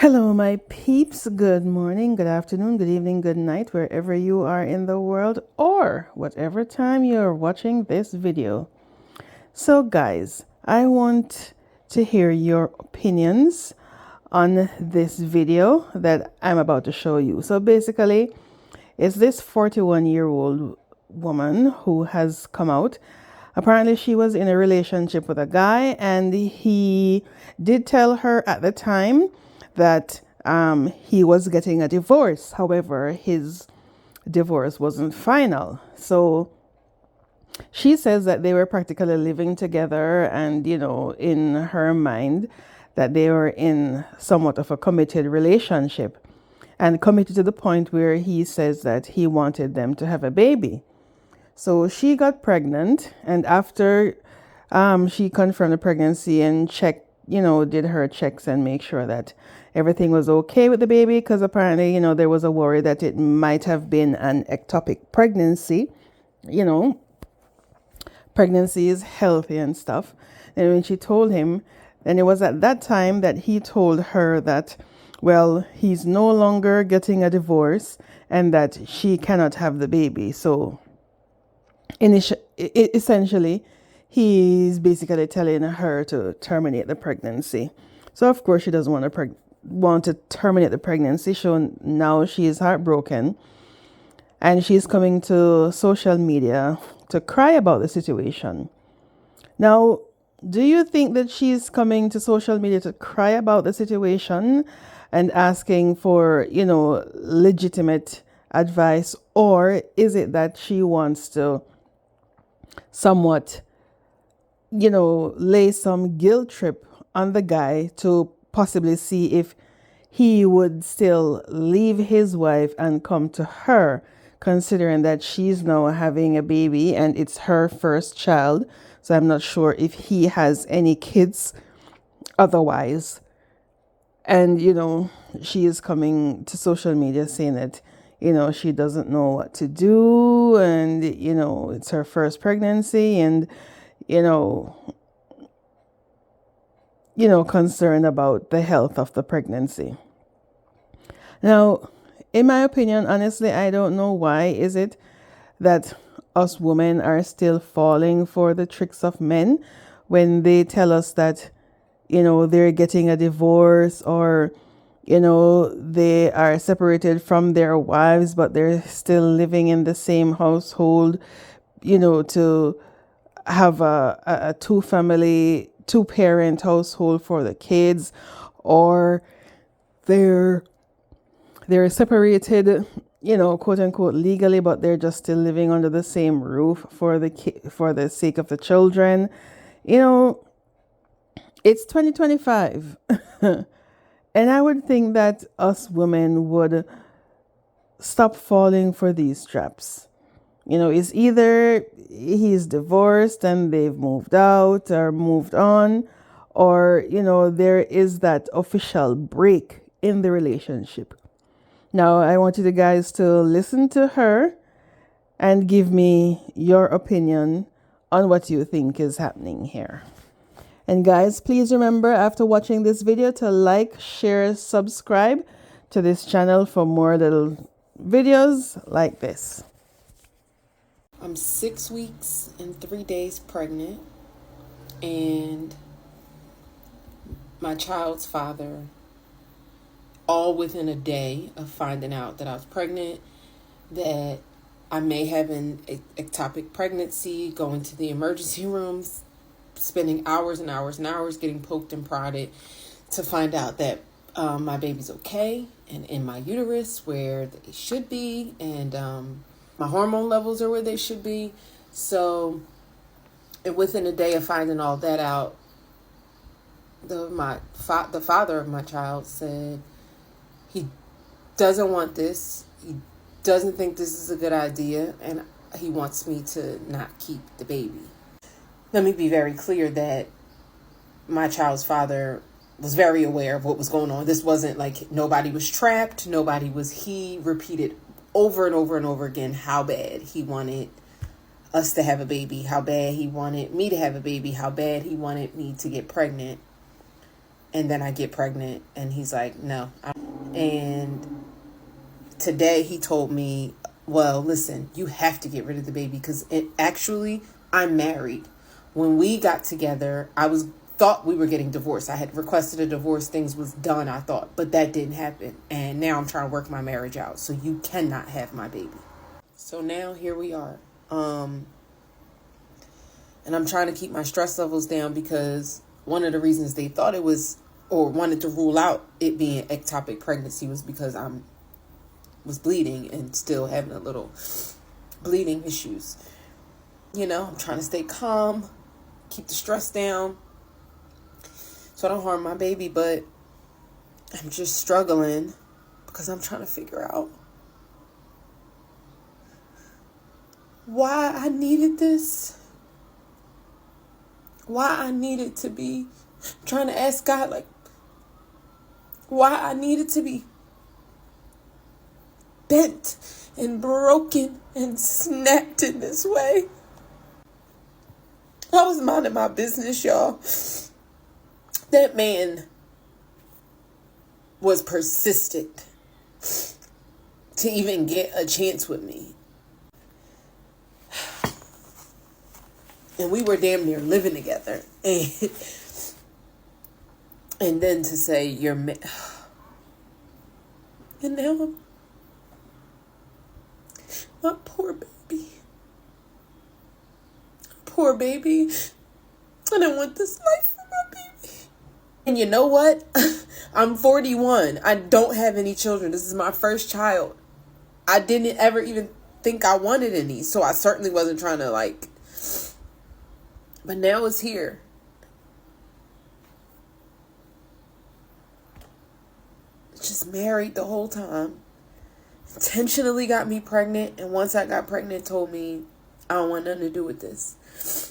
Hello, my peeps. Good morning, good afternoon, good evening, good night, wherever you are in the world, or whatever time you're watching this video. So, guys, I want to hear your opinions on this video that I'm about to show you. So, basically, it's this 41-year-old woman who has come out. Apparently, she was in a relationship with a guy, and he did tell her at the time that he was getting a divorce. However, his divorce wasn't final. So she says that they were practically living together, and, in her mind, that they were in somewhat of a committed relationship and committed to the point where he says that he wanted them to have a baby. So she got pregnant, and after she confirmed the pregnancy and checked, did her checks and make sure that everything was okay with the baby, because apparently, there was a worry that it might have been an ectopic pregnancy. You know, pregnancy is healthy and stuff. And when she told him, and it was at that time that he told her that, well, he's no longer getting a divorce and that she cannot have the baby. So essentially, he's basically telling her to terminate the pregnancy. So of course she doesn't want to terminate the pregnancy. So now she is heartbroken, and she's coming to social media to cry about the situation. Now, do you think that she's coming to social media to cry about the situation and asking for, legitimate advice, or is it that she wants to somewhat, lay some guilt trip on the guy to possibly see if he would still leave his wife and come to her, considering that she's now having a baby and it's her first child? So I'm not sure if he has any kids otherwise. And, she is coming to social media saying that, she doesn't know what to do, and, it's her first pregnancy, and, you know, concerned about the health of the pregnancy. Now, in my opinion, honestly, I don't know why is it that us women are still falling for the tricks of men when they tell us that, they're getting a divorce, or, they are separated from their wives, but they're still living in the same household, to have a two parent household for the kids, or they're separated, quote unquote legally, but they're just still living under the same roof for the sake of the children. It's 2025. And I would think that us women would stop falling for these traps. It's either he's divorced and they've moved out or moved on, or, there is that official break in the relationship. Now, I want you guys to listen to her and give me your opinion on what you think is happening here. And guys, please remember after watching this video to like, share, subscribe to this channel for more little videos like this. I'm 6 weeks and 3 days pregnant, and my child's father, all within a day of finding out that I was pregnant, that I may have an ectopic pregnancy, going to the emergency rooms, spending hours and hours and hours getting poked and prodded to find out that my baby's okay and in my uterus where they should be, and my hormone levels are where they should be. So, and within a day of finding all that out, the father of my child said he doesn't want this. He doesn't think this is a good idea, and he wants me to not keep the baby. Let me be very clear that my child's father was very aware of what was going on. This wasn't like nobody was trapped. He repeated over and over and over again how bad he wanted us to have a baby, how bad he wanted me to have a baby, how bad he wanted me to get pregnant. and then I get pregnant, and he's like, no. And today he told me, well, listen, you have to get rid of the baby because I'm married. When we got together, thought we were getting divorced. I had requested a divorce. Things was done, I thought, but that didn't happen. And now I'm trying to work my marriage out. So you cannot have my baby. So now here we are. And I'm trying to keep my stress levels down because one of the reasons they thought it was or wanted to rule out it being ectopic pregnancy was because was bleeding and still having a little bleeding issues. I'm trying to stay calm, keep the stress down so I don't harm my baby, but I'm just struggling because I'm trying to figure out why I needed this. Why I needed to be trying to ask God, like, why I needed to be bent and broken and snapped in this way. I was minding my business, y'all. That man was persistent to even get a chance with me. And we were damn near living together. And then to say, and now my poor baby. Poor baby. I didn't want this life for my baby. And you know what? I'm 41. I don't have any children. This is my first child. I didn't ever even think I wanted any. So I certainly wasn't trying to but now it's here. Just married the whole time. Intentionally got me pregnant. And once I got pregnant, told me, I don't want nothing to do with this.